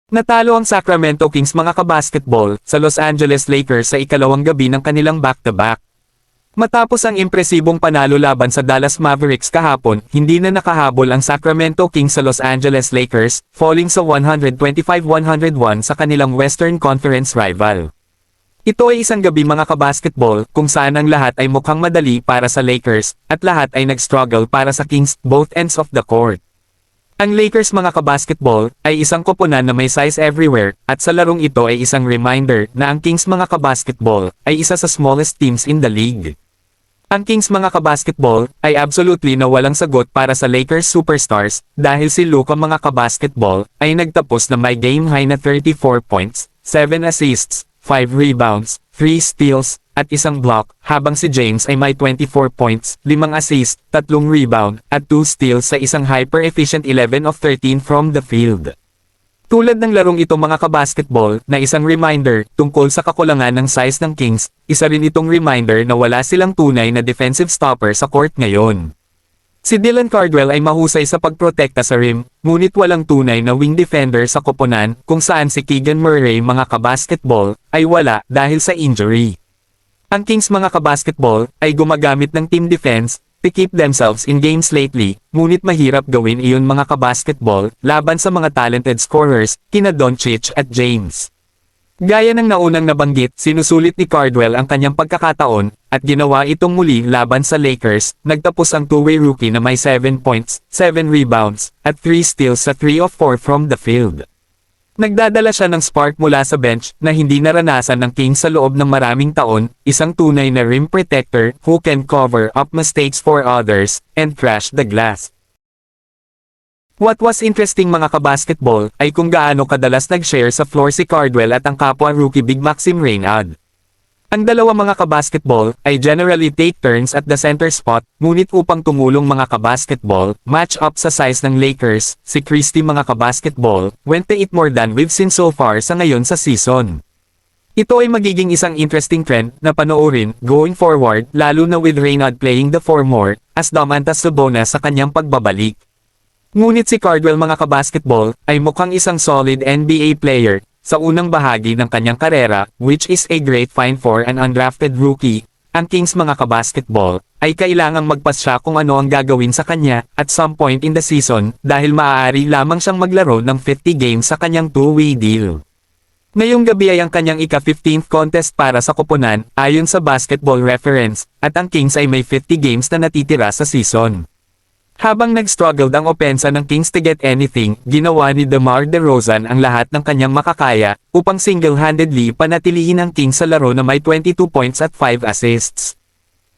Natalo ang Sacramento Kings mga kabasketball sa Los Angeles Lakers sa ikalawang gabi ng kanilang back-to-back. Matapos ang impresibong panalo laban sa Dallas Mavericks kahapon, hindi na nakahabol ang Sacramento Kings sa Los Angeles Lakers, falling sa 125-101 sa kanilang Western Conference rival. Ito ay isang gabi mga kabasketball kung saan ang lahat ay mukhang madali para sa Lakers, at lahat ay nag-struggle para sa Kings, both ends of the court. Ang Lakers mga kabasketball ay isang koponan na may size everywhere, at sa larong ito ay isang reminder na ang Kings mga kabasketball ay isa sa smallest teams in the league. Ang Kings mga kabasketball ay absolutely na walang sagot para sa Lakers superstars dahil si Luka mga kabasketball ay nagtapos na may game high na 34 points, 7 assists, 5 rebounds, 3 steals, at 1 block, habang si James ay may 24 points, 5 assists, 3 rebound, at 2 steals sa isang hyper-efficient 11 of 13 from the field. Tulad ng larong ito mga kabasketball na isang reminder tungkol sa kakulangan ng size ng Kings, isa rin itong reminder na wala silang tunay na defensive stopper sa court ngayon. Si Dylan Cardwell ay mahusay sa pagprotekta sa rim, ngunit walang tunay na wing defender sa koponan kung saan si Keegan Murray mga kabasketball ay wala dahil sa injury. Ang Kings mga kabasketball ay gumagamit ng team defense to keep themselves in games lately, ngunit mahirap gawin iyon mga kabasketball laban sa mga talented scorers, kina Doncic at James. Gaya ng naunang nabanggit, sinusulit ni Cardwell ang kanyang pagkakataon, at ginawa itong muli laban sa Lakers, nagtapos ang two-way rookie na may 7 points, 7 rebounds, at 3 steals sa 3 of 4 from the field. Nagdadala siya ng spark mula sa bench na hindi naranasan ng Kings sa loob ng maraming taon, isang tunay na rim protector who can cover up mistakes for others and crash the glass. What was interesting mga kabasketball ay kung gaano kadalas nag-share sa floor si Cardwell at ang kapwa rookie Big Maxim Reynad. Ang dalawa mga kabasketball ay generally take turns at the center spot, ngunit upang tumulong mga kabasketball, match up sa size ng Lakers, si Christie mga kabasketball, went to it more than we've seen so far sa ngayon sa season. Ito ay magiging isang interesting trend na panoorin going forward lalo na with Reynad playing the 4 more, as Domantas Sabonis sa kanyang pagbabalik. Ngunit si Cardwell mga kabasketball ay mukhang isang solid NBA player sa unang bahagi ng kanyang karera, which is a great find for an undrafted rookie. Ang Kings mga kabasketball ay kailangang magpasya kung ano ang gagawin sa kanya at some point in the season dahil maaari lamang siyang maglaro ng 50 games sa kanyang two-way deal. Ngayong gabi ay ang kanyang ika-15th contest para sa koponan ayon sa Basketball Reference, at ang Kings ay may 50 games na natitira sa season. Habang nag-struggled ang opensa ng Kings to get anything, ginawa ni DeMar DeRozan ang lahat ng kanyang makakaya upang single-handedly panatilihin ang Kings sa laro na may 22 points at 5 assists.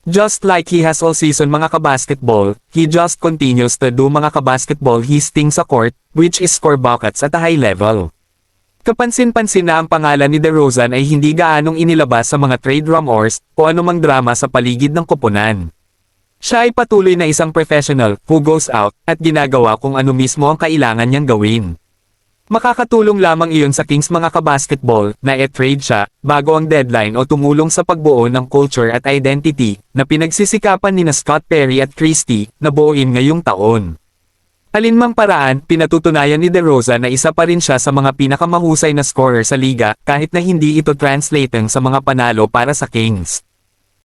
Just like he has all season mga kabasketball, he just continues to do mga kabasketball his thing sa court, which is score buckets at a high level. Kapansin-pansin na ang pangalan ni DeRozan ay hindi gaanong inilabas sa mga trade rumors o anumang drama sa paligid ng koponan. Siya ay patuloy na isang professional who goes out at ginagawa kung ano mismo ang kailangan niyang gawin. Makakatulong lamang iyon sa Kings mga kabasketball na i-trade siya bago ang deadline o tumulong sa pagbuo ng culture at identity na pinagsisikapan ni Scott Perry at Christie na buuin ngayong taon. Alinmang paraan, pinatutunayan ni DeRozan na isa pa rin siya sa mga pinakamahusay na scorer sa liga kahit na hindi ito translating sa mga panalo para sa Kings.